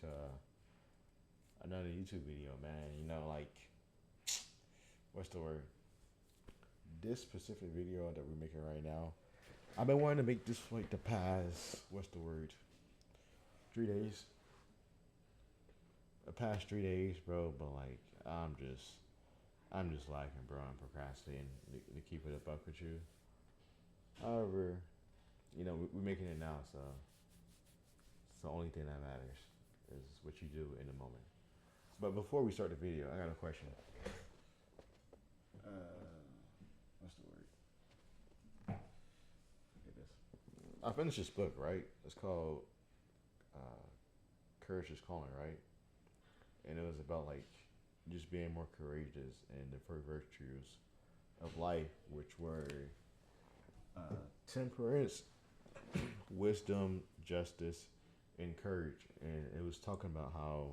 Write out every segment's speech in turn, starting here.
to another YouTube video, man. You know, like, what's the word? This specific video that we're making right now, I've been wanting to make this for like the past, what's the word? 3 days. The past 3 days, bro. But like, I'm just lacking, bro. I'm procrastinating to keep it a buck with you. However, you know, we're making it now, so it's the only thing that matters is what you do in the moment. But before we start the video, I got a question. Uh, what's the word? Look at this. I finished this book, right? It's called uh, Courage is Calling, right? And it was about like just being more courageous and the four virtues of life, which were uh, temperance, wisdom, justice, and courage. And it was talking about how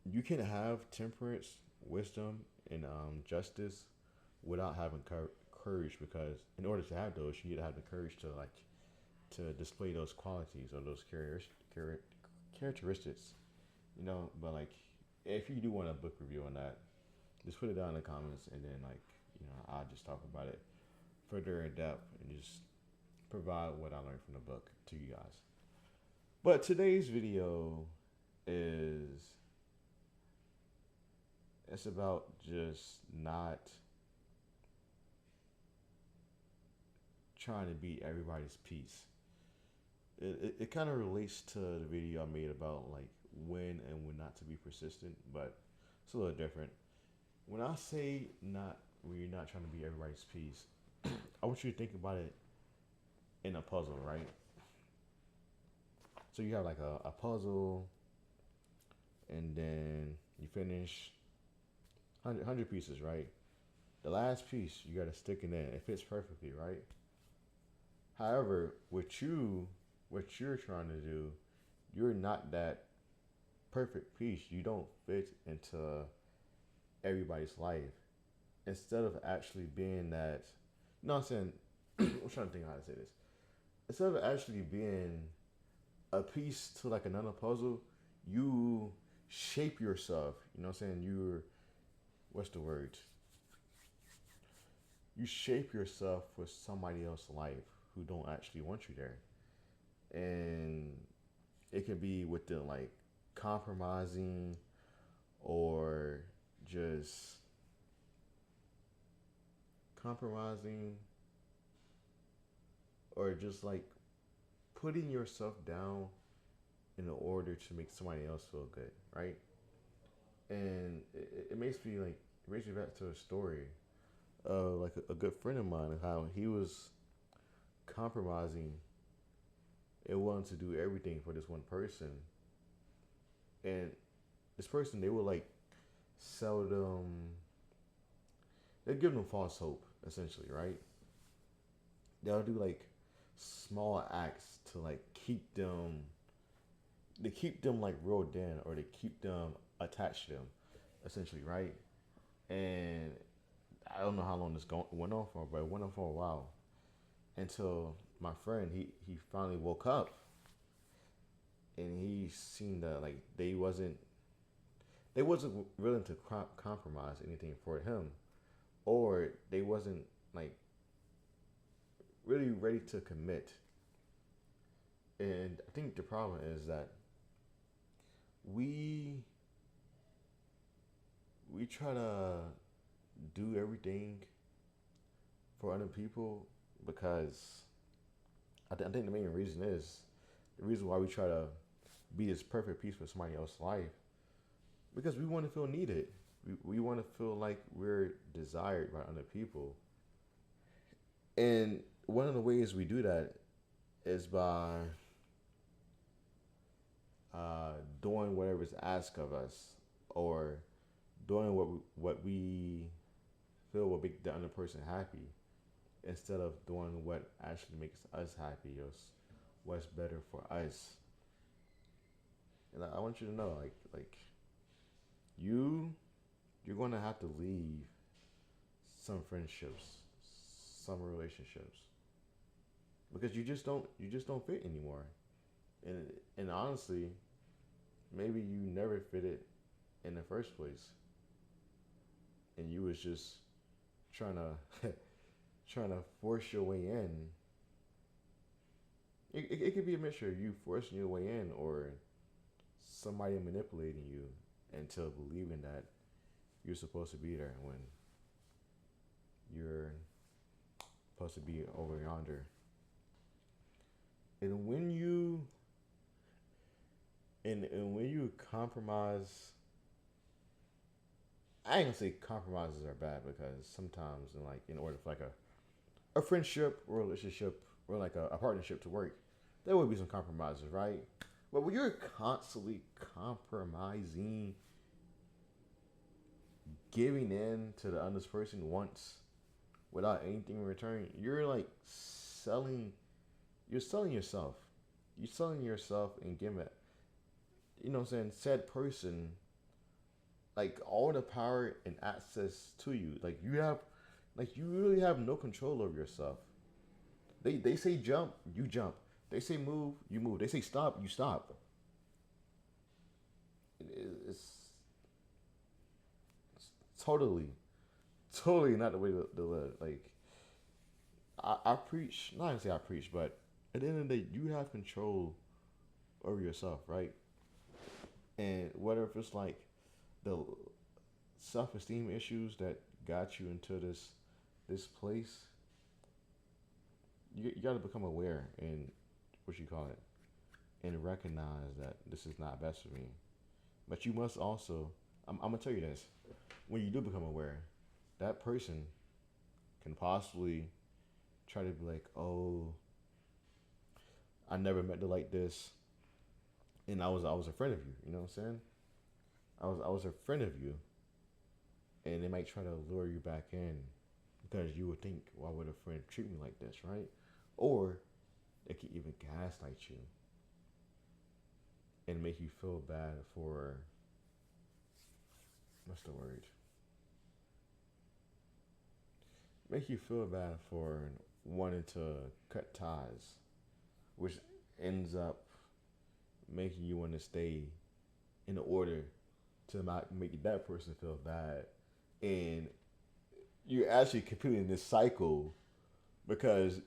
you can have temperance, wisdom, and justice without having courage. Because in order to have those, you need to have the courage to like to display those qualities or those characteristics. You know, but like if you do want a book review on that, just put it down in the comments, and then like I'll just talk about it further in depth and just provide what I learned from the book to you guys. But today's video is it's about just not trying to be everybody's piece. It kind of relates to the video I made about like when and when not to be persistent, but it's a little different. When I say not when you're not trying to be everybody's piece, I want you to think about it in a puzzle, right? So you have like a puzzle, and then you finish 100 pieces, right? The last piece you got to stick it in. It fits perfectly, right? However, what you're trying to do, you're not that perfect piece. You don't fit into everybody's life. Instead of actually being that, you know what I'm saying? I'm trying to think how to say this. Instead of actually being a piece to like another puzzle, you shape yourself. You know what I'm saying? What's the word? You shape yourself for somebody else's life who don't actually want you there. And it could be with the like compromising or just compromising or just like putting yourself down in order to make somebody else feel good, right? And it makes me like it makes me back to a story of like a good friend of mine and how he was compromising and wanting to do everything for this one person, and this person they would like sell them, they give them false hope essentially, right? They'll do like small acts to like keep them like reeled in or to keep them attached to them essentially, right? And I don't know how long went on for, but it went on for a while until my friend he finally woke up and he seen that like they wasn't willing to compromise anything for him, or they wasn't like really ready to commit. And I think the problem is that we we try to do everything for other people because I think the main reason is the reason why we try to be this perfect piece for somebody else's life because we want to feel needed. We want to feel like we're desired by other people. And one of the ways we do that is by doing whatever is asked of us or doing what we feel will make the other person happy instead of doing what actually makes us happy or what's better for us. And I want you to know, like you, you're going to have to leave some friendships, some relationships, because you just don't fit anymore. And honestly, maybe you never fit it in the first place, and you was just trying to trying to force your way in. It could be a mixture of you forcing your way in or somebody manipulating you into believing that you're supposed to be there when you're supposed to be over yonder. And when you compromise, I ain't gonna say compromises are bad because sometimes in order for like a friendship or a relationship or like a partnership to work, there will be some compromises, right? But when you're constantly compromising, giving in to the other person once without anything in return, you're like selling. You're selling yourself. You're selling yourself and giving it. You know what I'm saying? Said person like all the power and access to you. Like you really have no control over yourself. They say jump, you jump. They say move, you move. They say stop, you stop. It's totally, totally not the way to live. Like I preach, not gonna say I preach, but at the end of the day, you have control over yourself, right? And whether if it's like the self-esteem issues that got you into this place, you got to become aware and what you call it, and recognize that this is not best for me. But you must also, I'm gonna tell you this: when you do become aware, that person can possibly try to be like, oh, I never met you like this, and I was a friend of you. You know what I'm saying? I was a friend of you, and they might try to lure you back in because you would think, why would a friend treat me like this, right? Or they could even gaslight you and make you feel bad for what's the word? Make you feel bad for wanting to cut ties, which ends up making you want to stay in order to not make that person feel bad. And you're actually completing this cycle because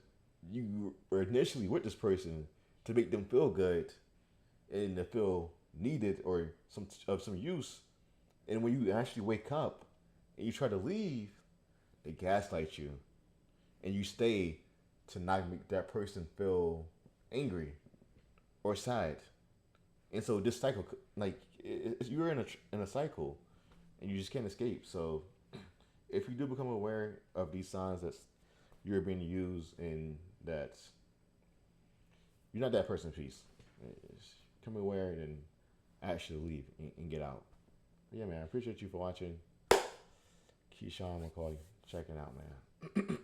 you were initially with this person to make them feel good and to feel needed or some use. And when you actually wake up and you try to leave, they gaslight you, and you stay to not make that person feel angry or sad. And so this cycle, like you're in a cycle, and you just can't escape. So if you do become aware of these signs that you're being used and that you're not that person, peace. Become aware and actually leave and get out. But yeah, man, I appreciate you for watching. Keyshawn McCoy checking out, man.